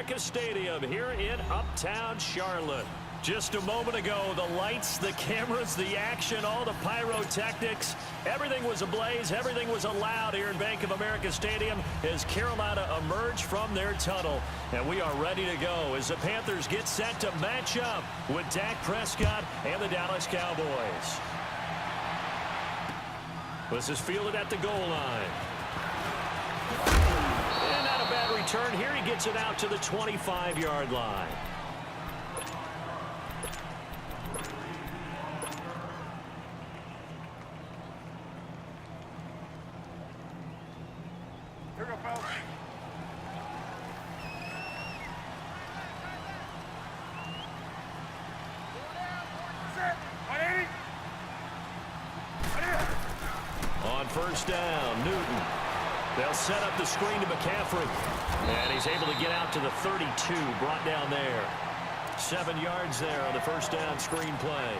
America Stadium here in Uptown Charlotte. Just a moment ago, the lights, the cameras, the action, all the pyrotechnics, everything was ablaze, everything was allowed here in Bank of America Stadium as Carolina emerged from their tunnel. And we are ready to go as the Panthers get set to match up with Dak Prescott and the Dallas Cowboys. This is fielded at the goal line. And not a bad return here. He gets it out to the 25-yard line. On first down, Newton. They'll set up the screen to McCaffrey. And he's able to get out to the 32, brought down there. 7 yards there on the first down screen play.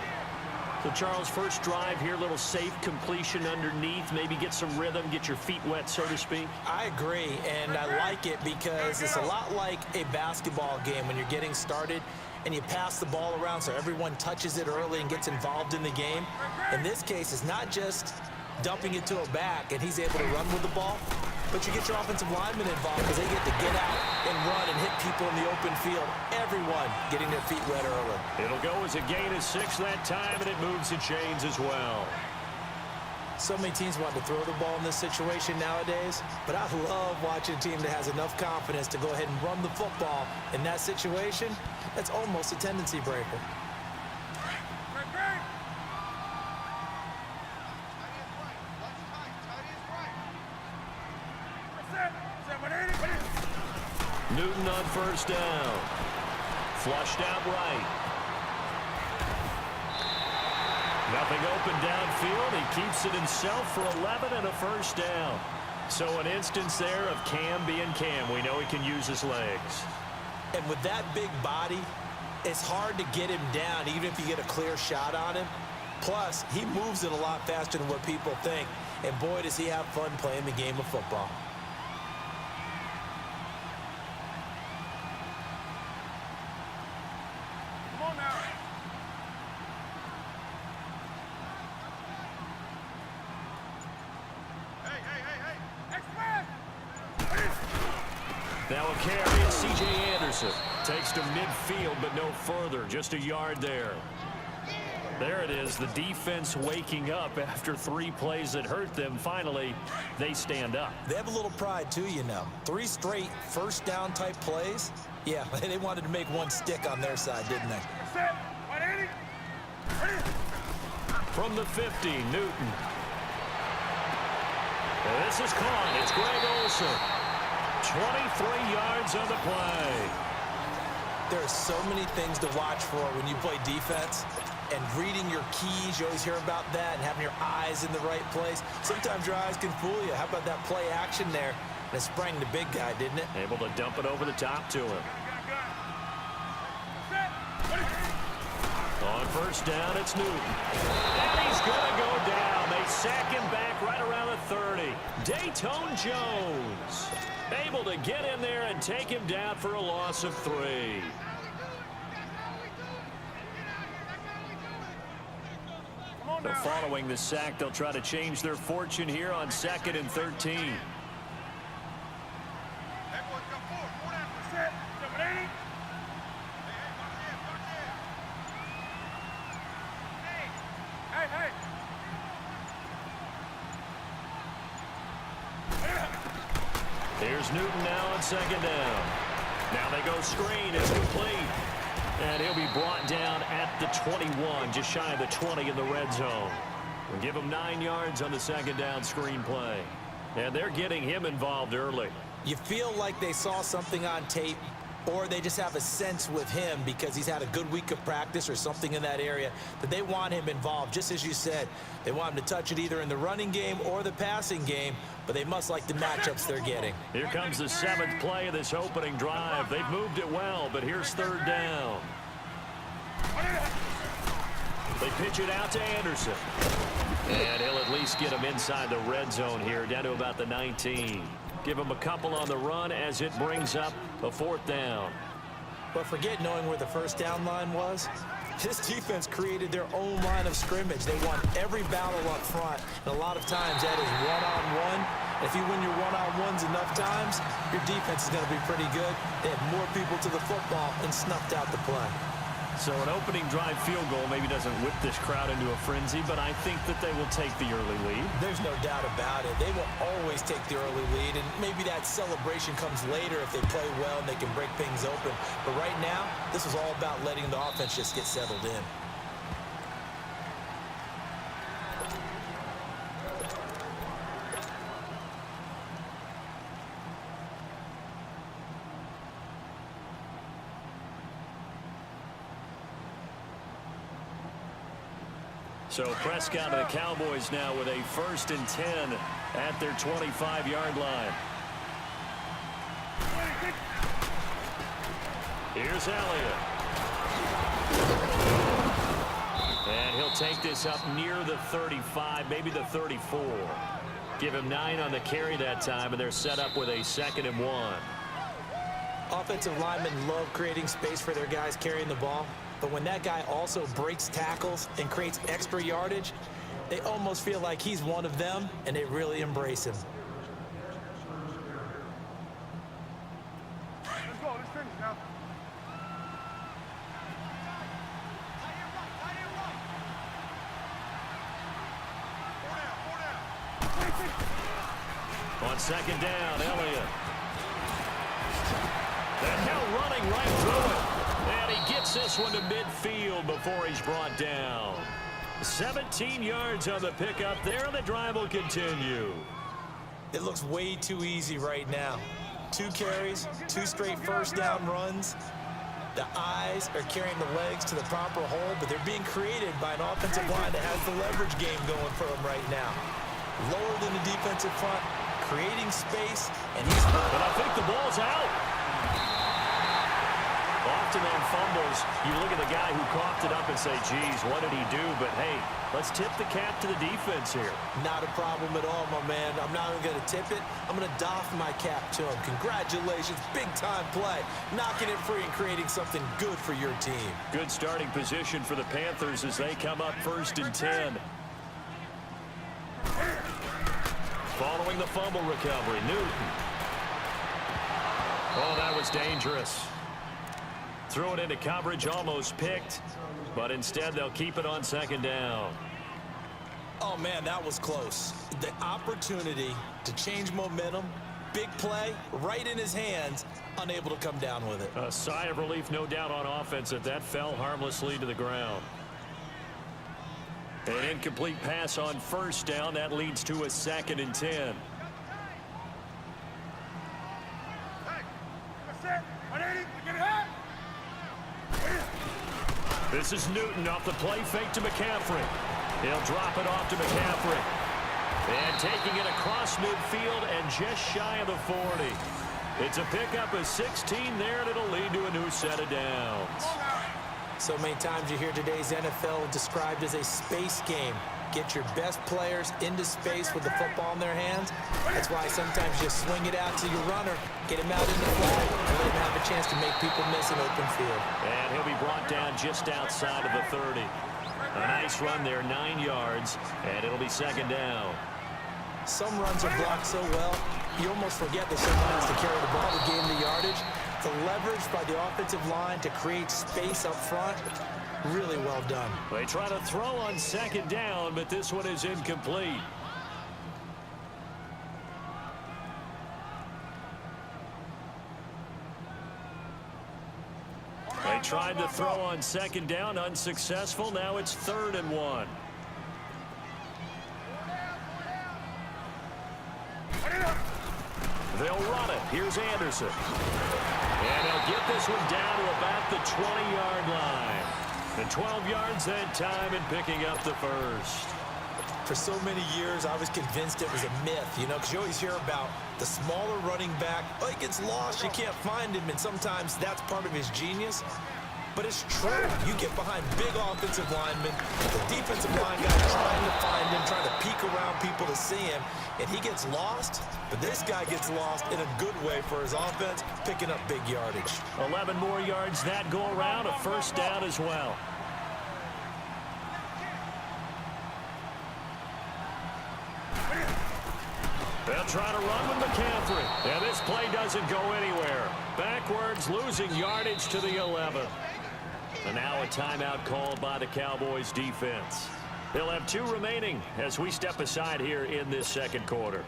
So, Charles, first drive here, little safe completion underneath, maybe get some rhythm, get your feet wet, so to speak. I agree, and I like it because it's a lot like a basketball game when you're getting started and you pass the ball around so everyone touches it early and gets involved in the game. In this case, it's not just dumping it to a back and he's able to run with the ball, but you get your offensive linemen involved because they get to get out and run and hit people in the open field. Everyone getting their feet wet early. It'll go as a gain of 6 that time, and it moves the chains as well. So many teams want to throw the ball in this situation nowadays, but I love watching a team that has enough confidence to go ahead and run the football. In that situation, that's almost a tendency breaker. Newton on first down. Flushed out right. Nothing open downfield. He keeps it himself for 11 and a first down. So an instance there of Cam being Cam. We know he can use his legs. And with that big body, it's hard to get him down even if you get a clear shot on him. Plus, he moves it a lot faster than what people think. And boy, does he have fun playing the game of football. Now a carry, and C.J. Anderson takes to midfield, but no further, just a yard there. There it is, the defense waking up after 3 plays that hurt them. Finally, they stand up. They have a little pride, too, you know. 3 straight first down type plays. Yeah, they wanted to make one stick on their side, didn't they? From the 50, Newton. And this is caught. It's Greg Olsen. 23 yards on the play. There are so many things to watch for when you play defense. And reading your keys, you always hear about that, and having your eyes in the right place. Sometimes your eyes can fool you. How about that play action there? And it sprang the big guy, didn't it? Able to dump it over the top to him. On first down, it's Newton. And he's going to go down. They sack him back right around the 30. Dayton Jones able to get in there and take him down for a loss of 3. So following the sack, they'll try to change their fortune here on 2nd and 13. Here's Newton now on 2nd down. Now they go screen. It's complete. And he'll be brought down at the 21, just shy of the 20 in the red zone. We'll give him 9 yards on the 2nd down screen play. And they're getting him involved early. You feel like they saw something on tape, or they just have a sense with him because he's had a good week of practice or something in that area that they want him involved. Just as you said, they want him to touch it either in the running game or the passing game, but they must like the matchups they're getting. Here comes the 7th play of this opening drive. They've moved it well, but here's 3rd down. They pitch it out to Anderson. And he'll at least get him inside the red zone here, down to about the 19. Give them a couple on the run as it brings up a 4th down. But forget knowing where the first down line was. This defense created their own line of scrimmage. They won every battle up front, and a lot of times that is one-on-one. If you win your one-on-ones enough times, your defense is going to be pretty good. They had more people to the football and snuffed out the play. So an opening drive field goal maybe doesn't whip this crowd into a frenzy, but I think that they will take the early lead. There's no doubt about it. They will always take the early lead, and maybe that celebration comes later if they play well and they can break things open. But right now, this is all about letting the offense just get settled in. So Prescott and the Cowboys now with a 1st and 10 at their 25-yard line. Here's Elliott. And he'll take this up near the 35, maybe the 34. Give him 9 on the carry that time, and they're set up with a 2nd and 1. Offensive linemen love creating space for their guys carrying the ball. But when that guy also breaks tackles and creates extra yardage, they almost feel like he's one of them, and they really embrace him. Let's go. Let's finish now. On 2nd down, Elliott. And now running right through it. And he gets this one to midfield before he's brought down. 17 yards on the pickup there, and the drive will continue. It looks way too easy right now. 2 carries, 2 straight first down runs. The eyes are carrying the legs to the proper hole, but they're being created by an offensive line that has the leverage game going for them right now. Lower than the defensive front, creating space, and he's... But I think the ball's out. Often on fumbles, you look at the guy who coughed it up and say, geez, what did he do? But, hey, let's tip the cap to the defense here. Not a problem at all, my man. I'm not even going to tip it. I'm going to doff my cap to him. Congratulations, big-time play. Knocking it free and creating something good for your team. Good starting position for the Panthers as they come up 1st and 10. Following the fumble recovery, Newton. Oh, that was dangerous. Threw it into coverage, almost picked, but instead they'll keep it on 2nd down. Oh, man, that was close. The opportunity to change momentum, big play, right in his hands, unable to come down with it. A sigh of relief, no doubt, on offense if that fell harmlessly to the ground. An incomplete pass on 1st down. That leads to a 2nd and 10. This is Newton off the play fake to McCaffrey. He'll drop it off to McCaffrey. And taking it across midfield and just shy of the 40. It's a pickup of 16 there, and it'll lead to a new set of downs. So many times you hear today's NFL described as a space game. Get your best players into space with the football in their hands. That's why sometimes you swing it out to your runner, get him out in the flag, and let him have a chance to make people miss an open field. And he'll be brought down just outside of the 30. A nice run there, 9 yards, and it'll be 2nd down. Some runs are blocked so well, you almost forget that someone has to carry the ball to gain the yardage. The leverage by the offensive line to create space up front, really well done. They try to throw on 2nd down, but this one is incomplete. They tried to throw on 2nd down, unsuccessful. Now it's 3rd and 1. They'll run it. Here's Anderson. And he'll get this one down to about the 20-yard line. And 12 yards that time and picking up the 1st. For so many years, I was convinced it was a myth, you know, because you always hear about the smaller running back. Oh, he gets lost, you can't find him, and sometimes that's part of his genius. But it's true. You get behind big offensive linemen, the defensive line guy trying to find him, trying to peek around people to see him, and he gets lost. But this guy gets lost in a good way for his offense, picking up big yardage. 11 more yards that go around, a first down as well. They'll try to run with McCaffrey. And this play doesn't go anywhere. Backwards, losing yardage to the 11. And now a timeout called by the Cowboys defense. They'll have 2 remaining as we step aside here in this second quarter.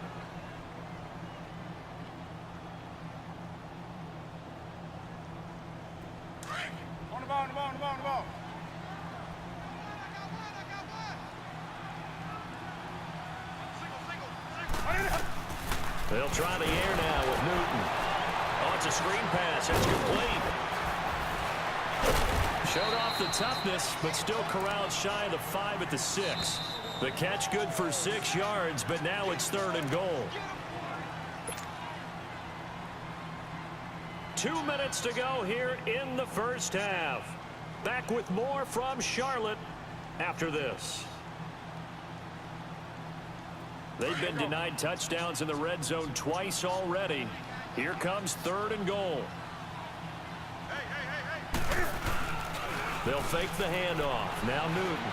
On the ball, on the ball, on the ball, on the ball. They'll try the air now with Newton. Oh, it's a screen pass. That's complete. Showed off the toughness, but still corralled shy of the 5 at the 6. The catch good for 6 yards, but now it's 3rd and goal. 2 minutes to go here in the first half. Back with more from Charlotte after this. They've been denied touchdowns in the red zone twice already. Here comes 3rd and goal. They'll fake the handoff. Now Newton.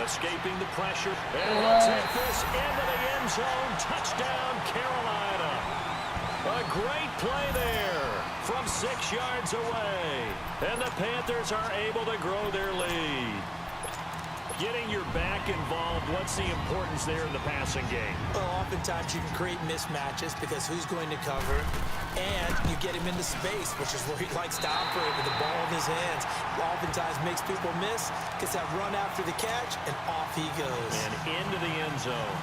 Escaping the pressure. And they'll take this into the end zone. Touchdown, Carolina. A great play there from 6 yards away. And the Panthers are able to grow their lead. Getting your back involved, what's the importance there in the passing game? Well, oftentimes you can create mismatches because who's going to cover, and you get him into space, which is where he likes to operate with the ball in his hands. Oftentimes makes people miss, gets that run after the catch, and off he goes. And into the end zone.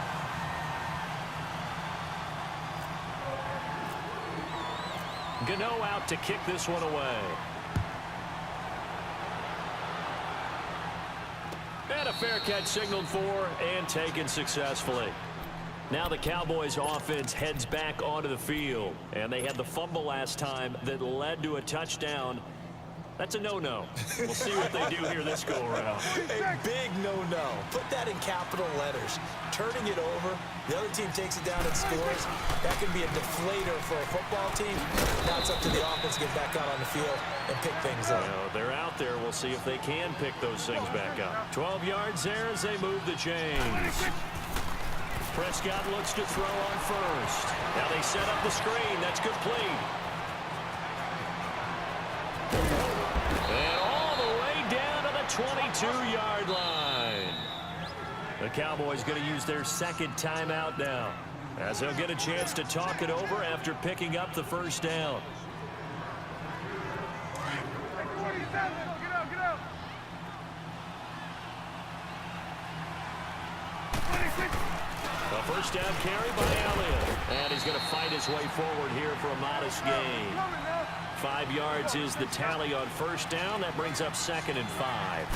Gano out to kick this one away. And a fair catch signaled for and taken successfully. Now the Cowboys offense heads back onto the field. And they had the fumble last time that led to a touchdown. That's a no-no. We'll see what they do here this go-around. A big no-no. Put that in capital letters. Turning it over, the other team takes it down and scores. That can be a deflator for a football team. Now it's up to the offense to get back out on the field and pick things up. Well, they're out there. We'll see if they can pick those things back up. 12 yards there as they move the chains. Prescott looks to throw on first. Now they set up the screen. That's complete. And all the way down to the 22-yard line. The Cowboys going to use their second timeout now, as they'll get a chance to talk it over after picking up the first down. A first down carry by Elliott. And he's going to fight his way forward here for a modest gain. 5 yards is the tally on first down. That brings up 2nd and 5.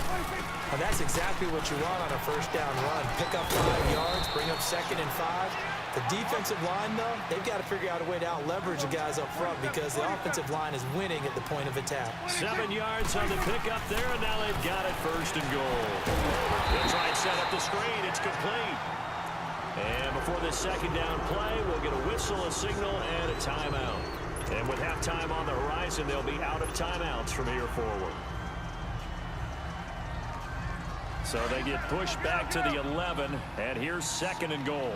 Well, that's exactly what you want on a first down run. Pick up 5 yards, bring up 2nd and 5. The defensive line, though, they've got to figure out a way to out-leverage the guys up front because the offensive line is winning at the point of attack. 7 yards on the pickup there, and now they've got it 1st and goal. They'll try and set up the screen. It's complete. And before this second down play, we'll get a whistle, a signal, and a timeout. And with halftime on the horizon, they'll be out of timeouts from here forward. So they get pushed back to the 11, and here's 2nd and goal.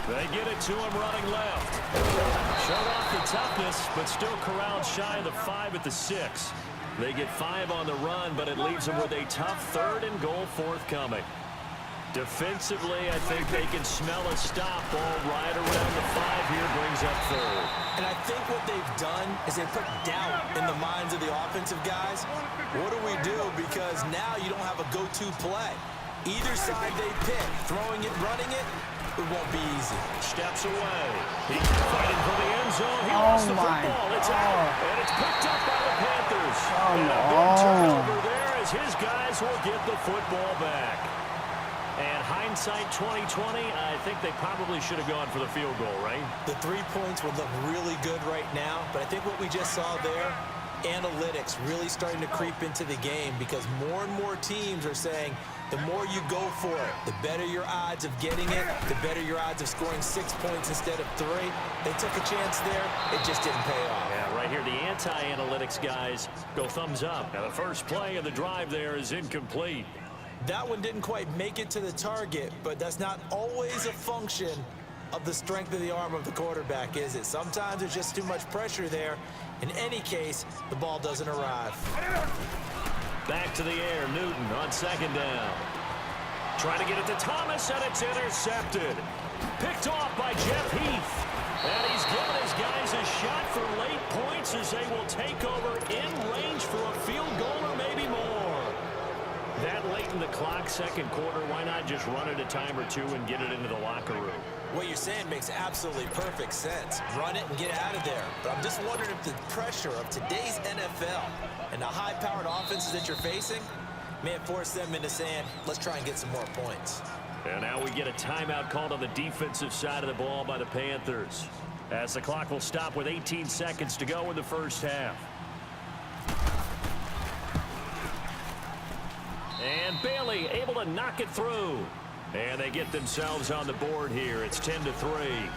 They get it to him running left. Showed off the toughness, but still corralled shy of the 5 at the 6. They get 5 on the run, but it leaves them with a tough 3rd and goal forthcoming. Defensively, I think they can smell a stop ball right around the 5 here, brings up 3rd. And I think what they've done is they put doubt in the minds of the offensive guys. What do we do? Because now you don't have a go-to play. Either side they pick, throwing it, running it, it won't be easy. Steps away. He's fighting for the end zone. He lost the football. It's out. And it's picked up by the Panthers. And a big turnover there as his guys will get the football back. And hindsight 2020, I think they probably should have gone for the field goal, right? The 3 points would look really good right now, but I think what we just saw there, analytics really starting to creep into the game because more and more teams are saying the more you go for it, the better your odds of getting it, the better your odds of scoring 6 points instead of 3. They took a chance there. It just didn't pay off. Yeah, right here, the anti-analytics guys go thumbs up. Now, the first play of the drive there is incomplete. That one didn't quite make it to the target, but that's not always a function of the strength of the arm of the quarterback, is it? Sometimes there's just too much pressure there. In any case, the ball doesn't arrive. Back to the air, Newton on second down. Trying to get it to Thomas, and it's intercepted. Picked off by Jeff Heath. And he's given his guys a shot for late points as they will take over in range for a field goal or maybe more. That late in the clock, second quarter, why not just run it a time or two and get it into the locker room? What you're saying makes absolutely perfect sense. Run it and get out of there. But I'm just wondering if the pressure of today's NFL and the high-powered offenses that you're facing may have forced them into saying, let's try and get some more points. And now we get a timeout called on the defensive side of the ball by the Panthers, as the clock will stop with 18 seconds to go in the first half. And Bailey able to knock it through. And they get themselves on the board here. It's 10-3.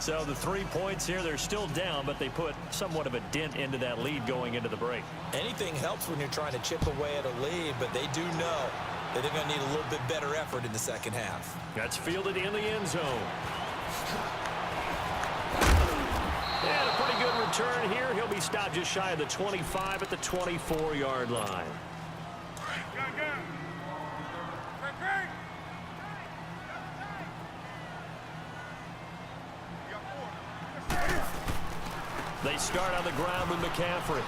So the 3 points here, they're still down, but they put somewhat of a dent into that lead going into the break. Anything helps when you're trying to chip away at a lead, but they do know that they're going to need a little bit better effort in the second half. That's fielded in the end zone. And a pretty good return here. He'll be stopped just shy of the 25 at the 24-yard line. They start on the ground with McCaffrey.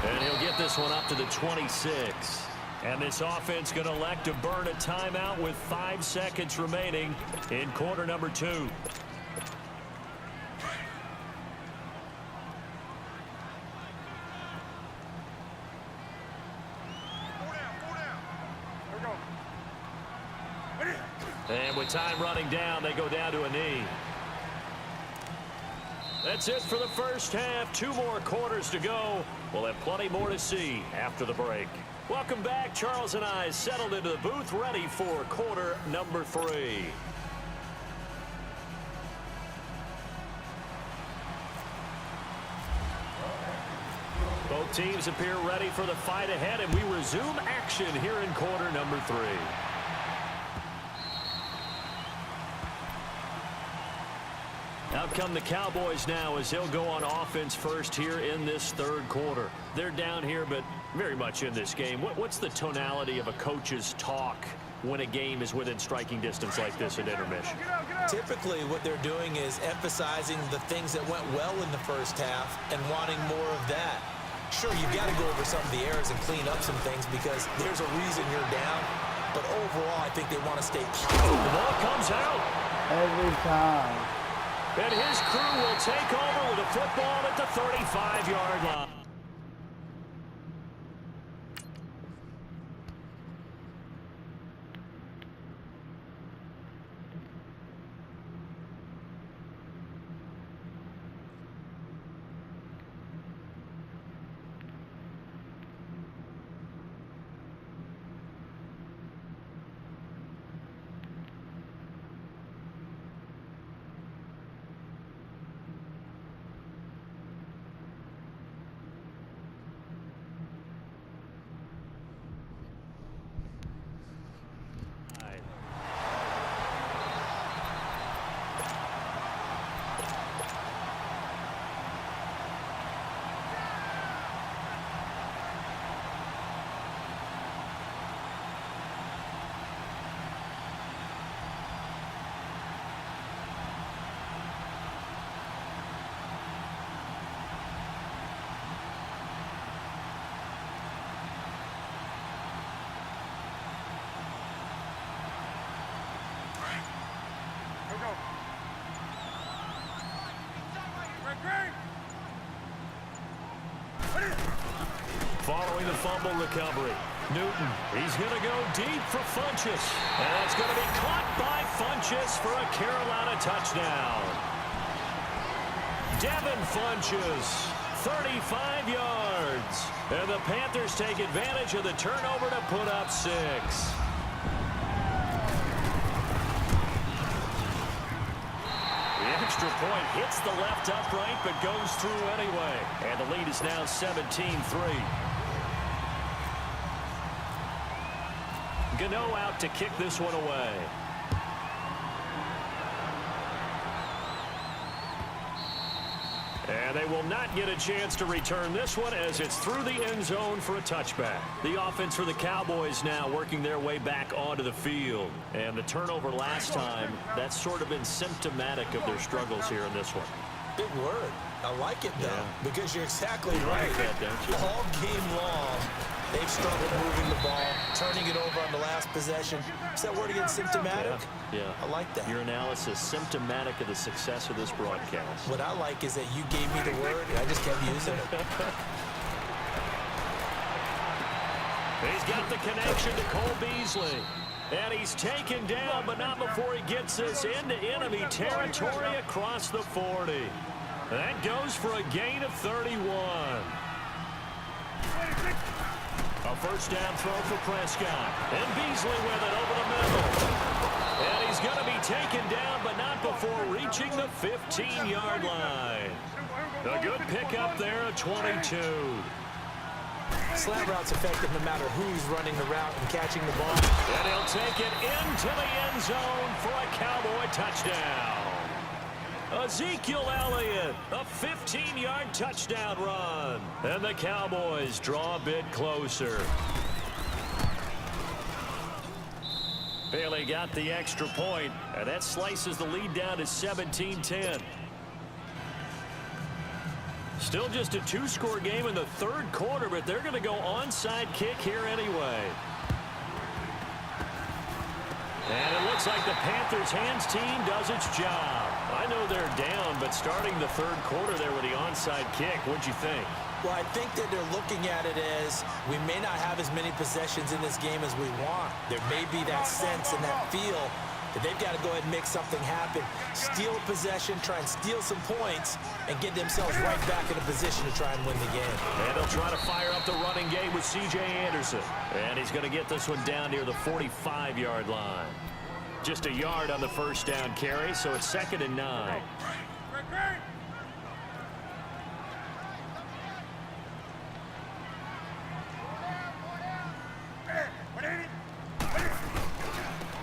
And he'll get this one up to the 26. And this offense going to elect to burn a timeout with 5 seconds remaining in quarter number 2. And with time running down, they go down to a knee. That's it for the first half. 2 more quarters to go. We'll have plenty more to see after the break. Welcome back. Charles and I settled into the booth, ready for quarter number 3. Both teams appear ready for the fight ahead, and we resume action here in quarter number 3. Out come the Cowboys now as they'll go on offense first here in this third quarter. They're down here, but very much in this game. What's the tonality of a coach's talk when a game is within striking distance like this at intermission? Typically, what they're doing is emphasizing the things that went well in the first half and wanting more of that. Sure, you've got to go over some of the errors and clean up some things because there's a reason you're down. But overall, I think they want to stay positive. The ball comes out. Every time. And his crew will take over with a football at the 35-yard line. Following the fumble recovery, Newton, he's going to go deep for Funchess. And it's going to be caught by Funchess for a Carolina touchdown. Devin Funchess, 35 yards. And the Panthers take advantage of the turnover to put up 6. The extra point hits the left upright but goes through anyway. And the lead is now 17-3. Gano out to kick this one away. And they will not get a chance to return this one as it's through the end zone for a touchback. The offense for the Cowboys now working their way back onto the field. And the turnover last time, that's sort of been symptomatic of their struggles here in this one. Big word. I like it, though, because you're exactly You right. like that, don't you? All game long, they've struggled moving the ball, turning it over on the last possession. Is that word again, symptomatic? Yeah. I like that. Your analysis symptomatic of the success of this broadcast. What I like is that you gave me the word, and I just kept using it. He's got the connection to Cole Beasley. And he's taken down, but not before he gets this into enemy territory across the 40. That goes for a gain of 31. A first down throw for Prescott. And Beasley with it over the middle. And he's going to be taken down, but not before reaching the 15-yard line. A good pickup there at 22. Slant route's effective no matter who's running the route and catching the ball. And he'll take it into the end zone for a Cowboy touchdown. Ezekiel Elliott, a 15-yard touchdown run. And the Cowboys draw a bit closer. Bailey got the extra point, and that slices the lead down to 17-10. Still just a two-score game in the third quarter, but they're going to go onside kick here anyway. And it looks like the Panthers hands team does its job. I know they're down, but starting the third quarter there with the onside kick, what'd you think? Well, I think that they're looking at it as we may not have as many possessions in this game as we want. There may be that sense and that feel that they've got to go ahead and make something happen. Steal possession, try and steal some points, and get themselves right back in a position to try and win the game. And they'll try to fire up the running game with C.J. Anderson. And he's going to get this one down near the 45-yard line. Just a yard on the first down carry, so it's 2nd and 9.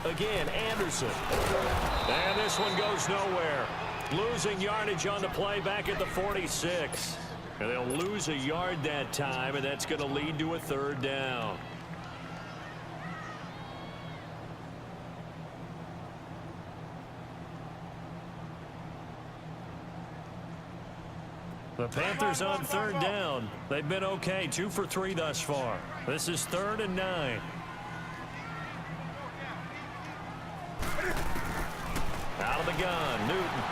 Again, Anderson. And this one goes nowhere. Losing yardage on the play back at the 46. And they'll lose a yard that time, and that's going to lead to a third down. The Panthers on third down. They've been okay, 2 for 3 thus far. This is 3rd and 9. Out of the gun, Newton.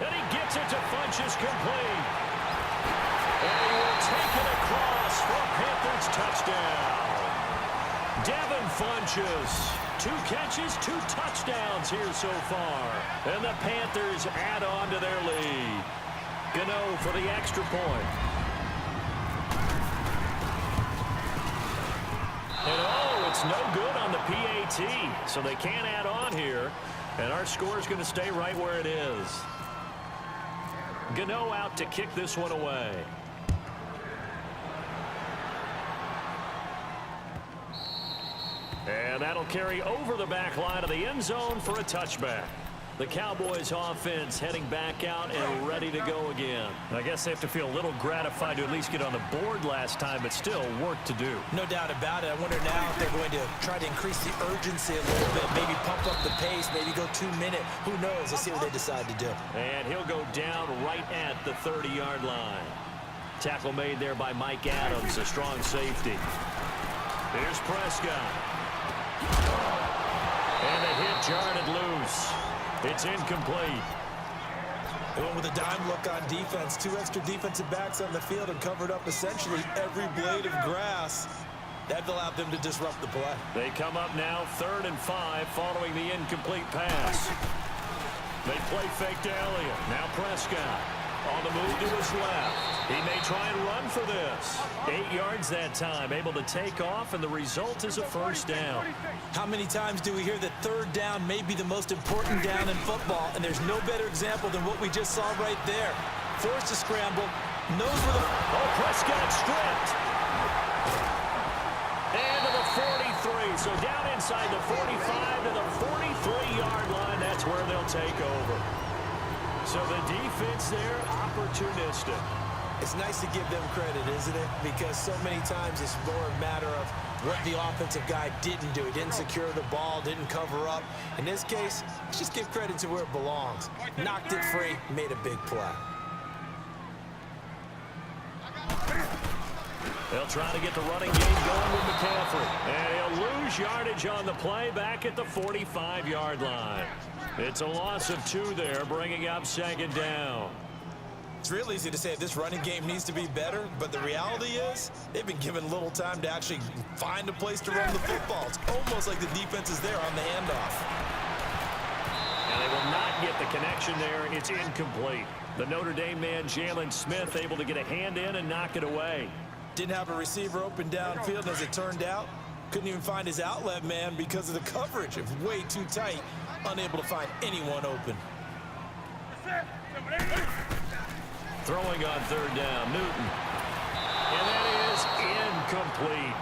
And he gets it to Funchess complete. And he will take it across for a Panthers touchdown. Devin Funchess. 2 catches, 2 touchdowns here so far. And the Panthers add on to their lead. Gano for the extra point. And oh, it's no good on the PAT. So they can't add on here. And our score is going to stay right where it is. Gano out to kick this one away. And that'll carry over the back line of the end zone for a touchback. The Cowboys offense heading back out and ready to go again. I guess they have to feel a little gratified to at least get on the board last time, but still work to do. No doubt about it. I wonder now if they're going to try to increase the urgency a little bit, maybe pump up the pace, maybe go 2-minute. Who knows? Let's see what they decide to do. And he'll go down right at the 30-yard line. Tackle made there by Mike Adams, a strong safety. Here's Prescott. And the hit jarred it loose. It's incomplete. They went with a dime look on defense. 2 extra defensive backs on the field and covered up essentially every blade of grass. That allowed them to disrupt the play. They come up now 3rd and 5 following the incomplete pass. They play fake to Elliott. Now Prescott on the move to his left. He may try and run for this. 8 yards that time, able to take off, and the result is a first down. How many times do we hear that 3rd down may be the most important down in football, and there's no better example than what we just saw right there. Forced to scramble, knows where the... Oh, Prescott stripped. And to the 43. So down inside the 45 to the 43-yard line. That's where they'll take over. So the defense there, opportunistic. It's nice to give them credit, isn't it? Because so many times it's more a matter of what the offensive guy didn't do. He didn't secure the ball, didn't cover up. In this case, let's just give credit to where it belongs. Knocked it free, made a big play. They'll try to get the running game going with McCaffrey. And he'll lose yardage on the play back at the 45-yard line. It's a loss of 2 there, bringing up 2nd down. It's real easy to say this running game needs to be better, but the reality is they've been given little time to actually find a place to run the football. It's almost like the defense is there on the handoff. And they will not get the connection there. It's incomplete. The Notre Dame man, Jalen Smith, able to get a hand in and knock it away. Didn't have a receiver open downfield, and as it turned out, couldn't even find his outlet man because of the coverage. It was way too tight, unable to find anyone open. Throwing on 3rd down, Newton. And that is incomplete.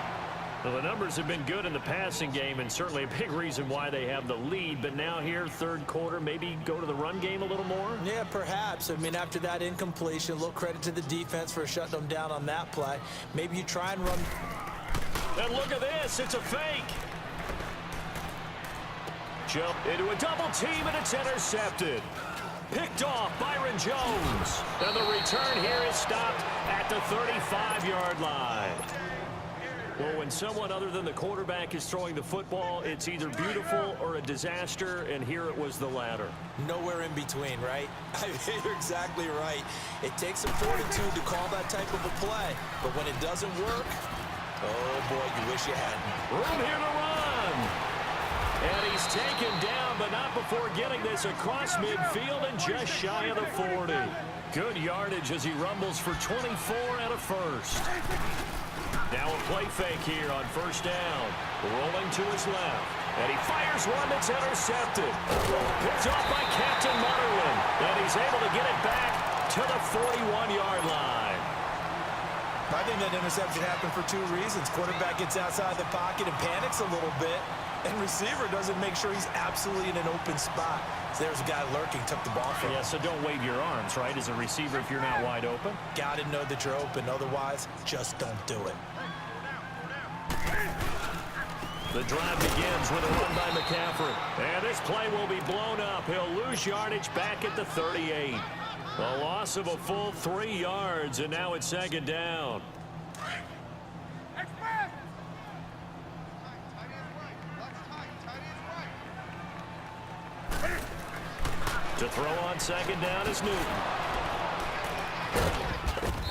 Well, the numbers have been good in the passing game, and certainly a big reason why they have the lead. But now here, 3rd quarter, maybe go to the run game a little more? Yeah, perhaps. I mean, after that incompletion, a little credit to the defense for shutting them down on that play. Maybe you try and run. And look at this. It's a fake. Jump into a double team, and it's intercepted. Picked off Byron Jones. And the return here is stopped at the 35-yard line. Well, when someone other than the quarterback is throwing the football, it's either beautiful or a disaster, and here it was the latter. Nowhere in between, right? I mean, you're exactly right. It takes some fortitude to call that type of a play, but when it doesn't work, oh boy, you wish you hadn't. Room here to run. And he's taken down, but not before getting this across midfield and just shy of the 40. Good yardage as he rumbles for 24 and a first. Now a play fake here on 1st down. Rolling to his left. And he fires one that's intercepted. Picked off by Captain Mutterland. And he's able to get it back to the 41-yard line. I think that interception happened for 2 reasons. Quarterback gets outside the pocket and panics a little bit. And receiver doesn't make sure he's absolutely in an open spot. So there's a guy lurking, took the ball from him. Yeah, so don't wave your arms, right, as a receiver if you're not wide open. Got to know that you're open. Otherwise, just don't do it. The drive begins with a run by McCaffrey. And this play will be blown up. He'll lose yardage back at the 38. A loss of a full 3 yards, and now it's 2nd down. To throw on 2nd down is Newton.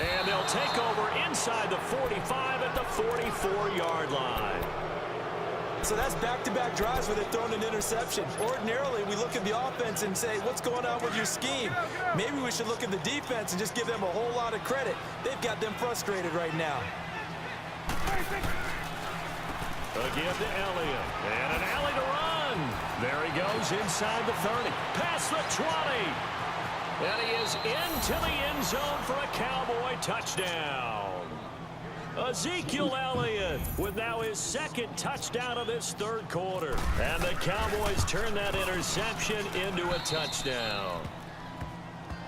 And they'll take over inside the 45 at the 44-yard line. So that's back-to-back drives where they've thrown an interception. Ordinarily, we look at the offense and say, what's going on with your scheme? Maybe we should look at the defense and just give them a whole lot of credit. They've got them frustrated right now. Again to Elliott. And an alley to run. There he goes inside the 30. Past the 20. And he is into the end zone for a Cowboy touchdown. Ezekiel Elliott with now his 2nd touchdown of this 3rd quarter. And the Cowboys turn that interception into a touchdown.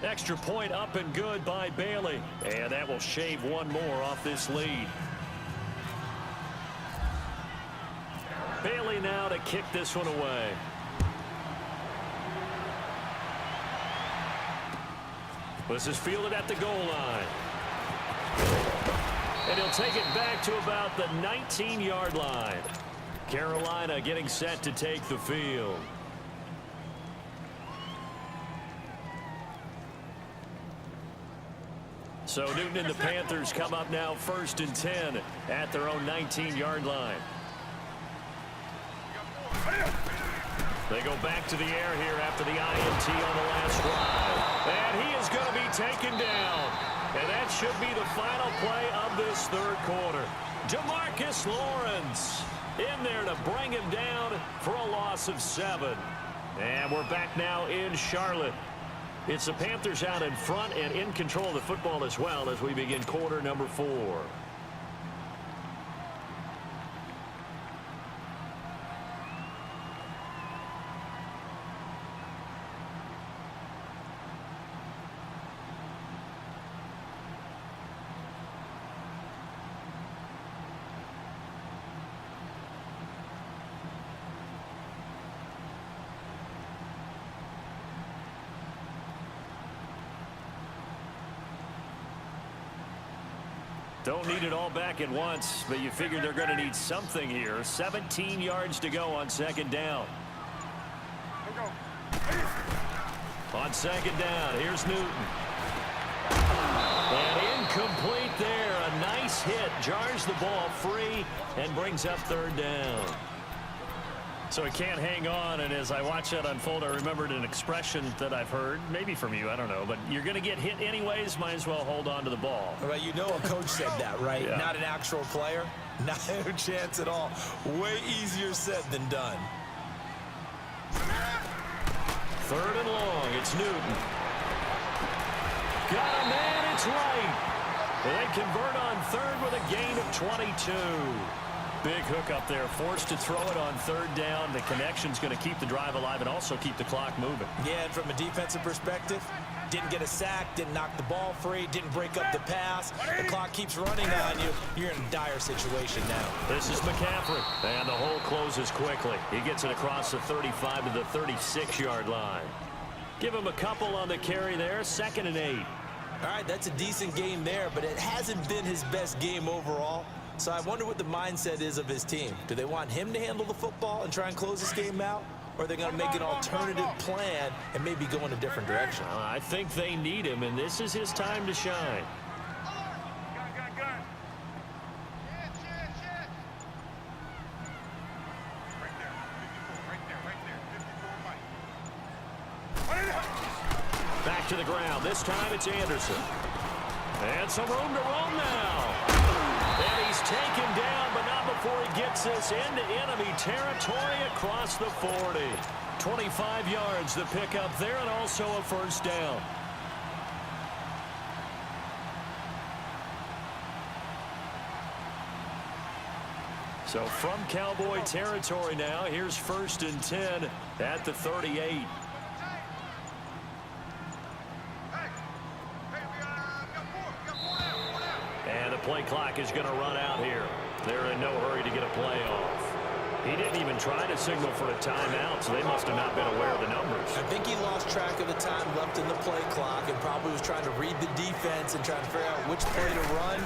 Extra point up and good by Bailey. And that will shave 1 more off this lead. Bailey now to kick this one away. This is fielded at the goal line. And he'll take it back to about the 19-yard line. Carolina getting set to take the field. So Newton and the Panthers come up now 1st and 10 at their own 19-yard line. They go back to the air here after the INT on the last drive. And he is going to be taken down. And that should be the final play of this third quarter. Demarcus Lawrence in there to bring him down for a loss of 7. And we're back now in Charlotte. It's the Panthers out in front and in control of the football as well as we begin quarter number 4. Don't need it all back at once, but you figure they're going to need something here. 17 yards to go on 2nd down. On 2nd down, here's Newton. And incomplete there. A nice hit. Jars the ball free and brings up 3rd down. So he can't hang on, and as I watch that unfold, I remembered an expression that I've heard, maybe from you, I don't know, but you're going to get hit anyways, might as well hold on to the ball. Well, you know a coach said that, right? Yeah. Not an actual player. Not a chance at all. Way easier said than done. 3rd and long, it's Newton. Got a man, it's right. And they convert on 3rd with a gain of 22. Big hook up there, forced to throw it on 3rd down. The connection's going to keep the drive alive and also keep the clock moving. Yeah, and from a defensive perspective, didn't get a sack, didn't knock the ball free, didn't break up the pass. The clock keeps running on you. You're in a dire situation now. This is McCaffrey, and the hole closes quickly. He gets it across the 35 to the 36-yard line. Give him a couple on the carry there, 2nd and 8. All right, that's a decent game there, but it hasn't been his best game overall. So I wonder what the mindset is of his team. Do they want him to handle the football and try and close this game out? Or are they going to make an alternative plan and maybe go in a different direction? I think they need him, and this is his time to shine. Back to the ground. This time it's Anderson. And some room to roam now. And he's taken down, but not before he gets this into enemy territory across the 40. 25 yards to pick up there, and also a 1st down. So from Cowboy territory now, here's 1st and 10 at the 38. And the play clock is going to run out here. They're in no hurry to get a play off. He didn't even try to signal for a timeout, so they must have not been aware of the numbers. I think he lost track of the time left in the play clock and probably was trying to read the defense and trying to figure out which play to run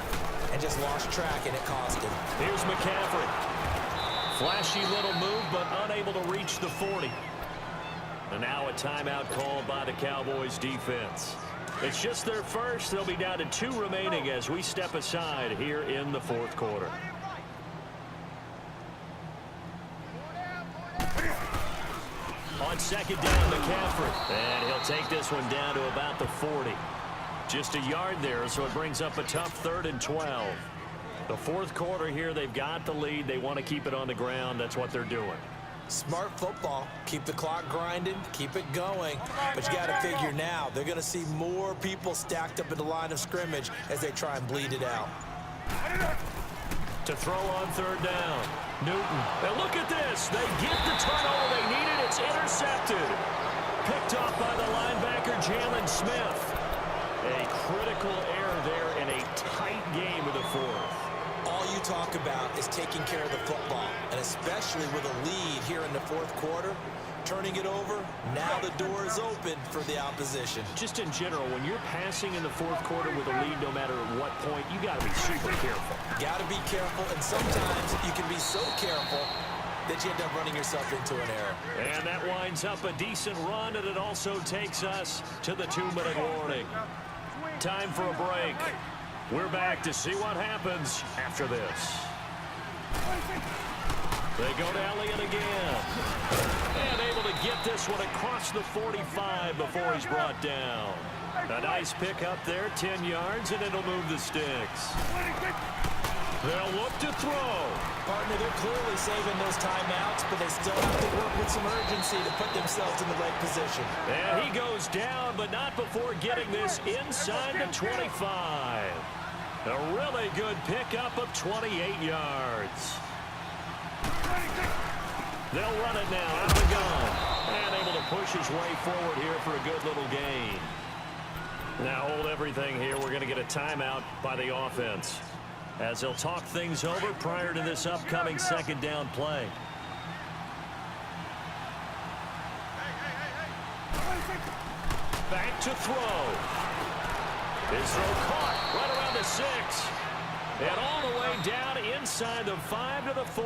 and just lost track, and it cost him. Here's McCaffrey. Flashy little move, but unable to reach the 40. And now a timeout called by the Cowboys defense. It's just their first. They'll be down to 2 remaining as we step aside here in the 4th quarter. On 2nd down, McCaffrey. And he'll take this one down to about the 40. Just a yard there, so it brings up a tough 3rd and 12. The 4th quarter here, they've got the lead. They want to keep it on the ground. That's what they're doing. Smart football. Keep the clock grinding. Keep it going. But you got to figure now, they're going to see more people stacked up in the line of scrimmage as they try and bleed it out. To throw on 3rd down. Newton. And look at this. They get the turnover they needed. It's intercepted. Picked off by the linebacker, Jalen Smith. A critical error there in a tight game of the 4th. All you talk about is taking care of the football, and especially with a lead here in the 4th quarter, turning it over, now the door is open for the opposition. Just in general, when you're passing in the 4th quarter with a lead, no matter at what point, you got to be super careful. Got to be careful, and sometimes you can be so careful that you end up running yourself into an error. And that winds up a decent run, and it also takes us to the 2-minute warning. Time for a break. We're back to see what happens after this. They go to Elliott again. And able to get this one across the 45 before he's brought down. A nice pick up there, 10 yards, and it'll move the sticks. They'll look to throw. Partner, they're clearly saving those timeouts, but they still have to work with some urgency to put themselves in the right position. And he goes down, but not before getting this inside the 25. A really good pickup of 28 yards. They'll run it now out of the gun. And able to push his way forward here for a good little gain. Now hold everything here. We're going to get a timeout by the offense, as they'll talk things over prior to this upcoming second down play. Back to throw. His throw caught right around the 6. And all the way down inside the 5 to the 4.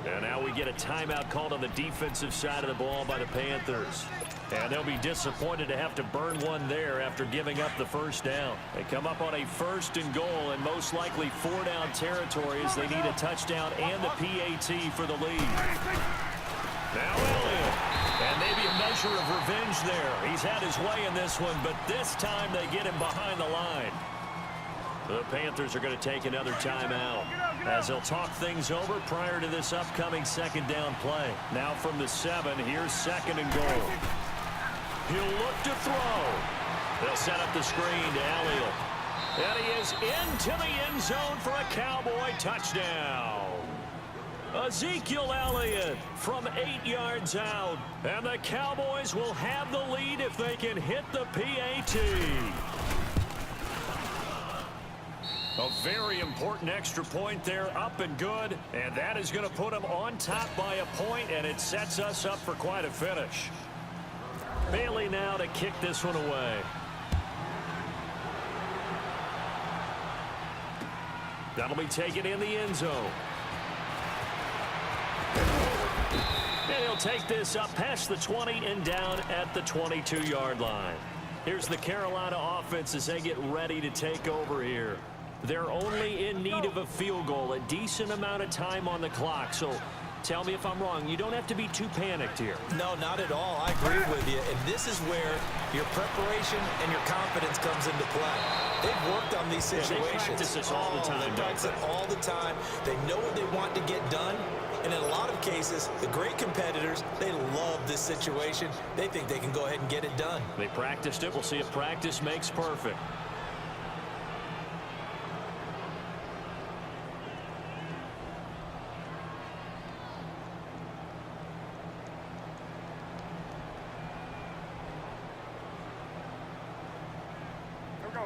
And now we get a timeout called on the defensive side of the ball by the Panthers. And they'll be disappointed to have to burn one there after giving up the first down. They come up on a 1st and goal, and most likely 4-down territory as they need a touchdown and the PAT for the lead. Now Elliott. And maybe a measure of revenge there. He's had his way in this one, but this time they get him behind the line. The Panthers are going to take another timeout, as they'll talk things over prior to this upcoming second down play. Now from the 7, here's 2nd and goal. He'll look to throw. They'll set up the screen to Elliott. And he is into the end zone for a Cowboy touchdown. Ezekiel Elliott from 8 yards out. And the Cowboys will have the lead if they can hit the PAT. A very important extra point there, up and good. And that is going to put them on top by a point, and it sets us up for quite a finish. Bailey now to kick this one away. That'll be taken in the end zone. And he'll take this up past the 20 and down at the 22-yard line. Here's the Carolina offense as they get ready to take over here. They're only in need of a field goal, a decent amount of time on the clock. So tell me if I'm wrong. You don't have to be too panicked here. No, not at all. I agree with you. And this is where your preparation and your confidence comes into play. They've worked on these situations. Yeah, they practice this all the time. They practice it all the time. They know what they want to get done. And in a lot of cases, the great competitors, they love this situation. They think they can go ahead and get it done. They practiced it. We'll see if practice makes perfect.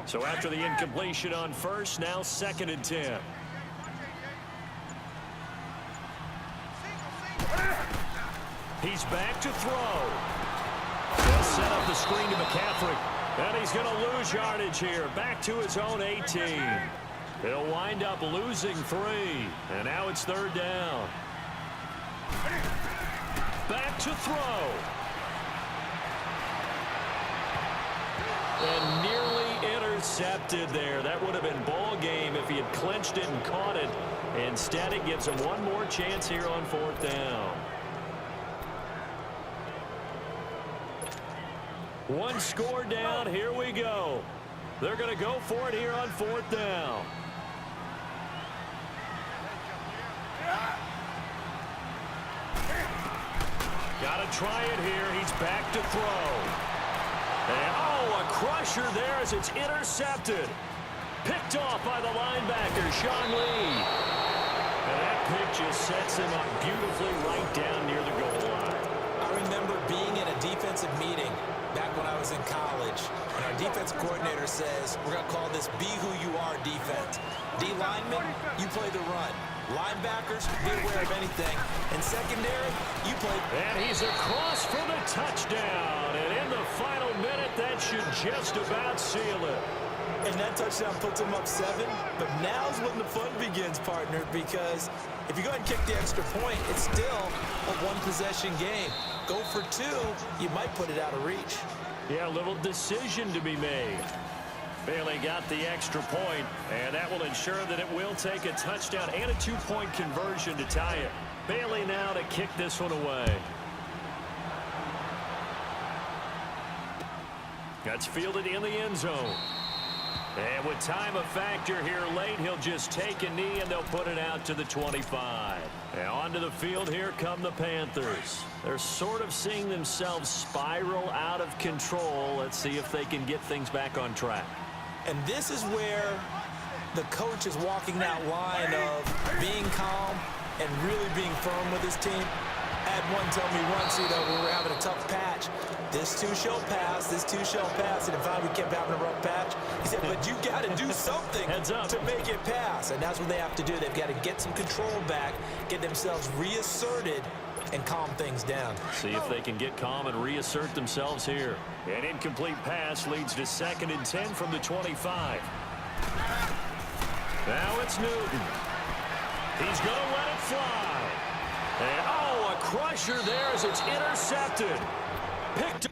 So after the incompletion on 1st, now 2nd and 10. He's back to throw. He'll set up the screen to McCaffrey. And he's going to lose yardage here. Back to his own 18. He'll wind up losing 3. And now it's 3rd down. Back to throw. And nearly intercepted there. That would have been ball game if he had clinched it and caught it. Instead, it gives him one more chance here on 4th down. One score down. Here we go. They're going to go for it here on 4th down. Got to try it here. He's back to throw. And, oh, a crusher there as it's intercepted. Picked off by the linebacker, Sean Lee. And that pick just sets him up beautifully right down near the goal line. I remember being in a defensive meeting back when I was in college, and our defense coordinator says, we're going to call this be who you are defense. D linemen, you play the run. Linebackers, be aware of anything. And secondary, you play. And he's across for the touchdown. And in the final minute, that should just about seal it. And that touchdown puts him up 7. But now's when the fun begins, partner, because if you go ahead and kick the extra point, it's still a one-possession game. Go for 2, you might put it out of reach. Yeah, a little decision to be made. Bailey got the extra point, and that will ensure that it will take a touchdown and a 2-point conversion to tie it. Bailey now to kick this one away. That's fielded in the end zone. And with time a factor here late, he'll just take a knee and they'll put it out to the 25. And onto the field, here come the Panthers. They're sort of seeing themselves spiral out of control. Let's see if they can get things back on track. And this is where the coach is walking that line of being calm and really being firm with his team. I had one tell me once, we were having a tough patch. This too shall pass, this too shall pass. And in fact, we kept having a rough patch. He said, but you got to do something to make it pass. And that's what they have to do. They've got to get some control back, get themselves reasserted, and calm things down. See if they can get calm and reassert themselves here. An incomplete pass leads to 2nd and 10 from the 25. Now it's Newton. He's going to let it fly. And, oh, a crusher there as it's intercepted. Picked